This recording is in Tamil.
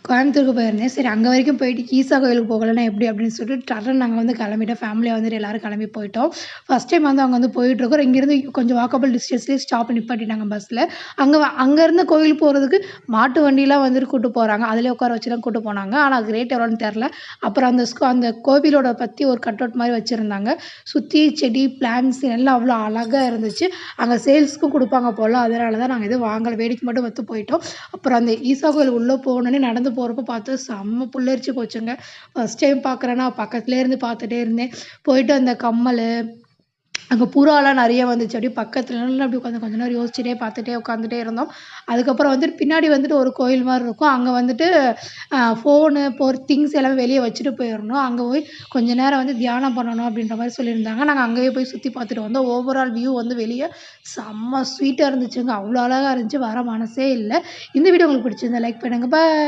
கோயம்புத்தூருக்கு போயிருந்தேன். சரி அங்க வரைக்கும் போயிட்டு ஈசா கோயிலுக்கு போகலன்னா எப்படி அப்படின்னு சொல்லிட்டு டர்ருன்னு நாங்க வந்து கிளம்பிட்டோம். ஃபேமிலியா வந்துட்டு எல்லாரும் கிளம்பி போயிட்டோம். ஃபர்ஸ்ட் டைம் வந்து அங்க வந்து போயிட்டுருக்கோம். இங்கேருந்து கொஞ்சம் வாக்கபிள் டிஸ்டன்ஸ்லேயே ஸ்டாப் நிப்பாட்டிட்டாங்க பஸ்ல. அங்கருந்து கோயில் போறதுக்கு மாட்டு வண்டிலாம் வந்துட்டு கூட்டு போறாங்க. அதிலயே உட்கார வச்சுலாம் கூட்டு போனாங்க. ஆனா அது ரேட் எவ்வளோன்னு தெரியல. அப்புறம் அந்த கோவிலோட பத்தி ஒரு கட் அவுட் மாரி வச்சிருந்தாங்க. சுத்தி செடி, பிளான்ட்ஸ் எல்லாம் அவ்வளோ அழகா இருந்துச்சு. அங்க சேல்ஸ்க்கும் குடுப்பாங்க போல. அதனால தான் நாங்க எதுவும் வாங்கல. வேடிக்கை மட்டும் பார்த்து போயிட்டோம். அப்புறம் அந்த ஈசா கோயில் உள்ள போனோனே நடந்து போறப்போ பார்த்து செம்ம புல்லரிச்சு போச்சுங்க. ஃபர்ஸ்ட் டைம் பார்க்குறேன்னா பக்கத்துலயே இருந்து பார்த்துட்டே இருந்தேன். போயிட்டு அந்த கம்மலு, அங்க புறாலாம் நெறைய வந்துச்சு. அப்படியே பக்கத்துல நின்னு அப்படியே உட்காந்து கொஞ்ச நேரம் யோசிச்சுட்டே பார்த்துட்டே உட்காந்துட்டே இருந்தோம். அதுக்கப்புறம் வந்துட்டு பின்னாடி வந்துட்டு ஒரு கோயில் மாரி இருக்கும். அங்க வந்துட்டு ஃபோனு, திங்ஸ் எல்லாமே வெளிய வச்சுட்டு போயிரணும். அங்க போய் கொஞ்ச நேரம் வந்து தியானம் பண்ணணும் அப்படின்ற மாரி சொல்லியிருந்தாங்க. நாங்க அங்கேயே போய் சுத்தி பார்த்துட்டு வந்தோம். ஓவரால் வியூ வந்து வெளிய செம்ம ஸ்வீட்டா இருந்துச்சுங்க. அவ்ளோ அழகா இருந்துச்சு. வர மனசே இல்ல. இந்த வீடியோ உங்களுக்கு பிடிச்சிருந்தா லைக் பண்ணுங்க. பாய்.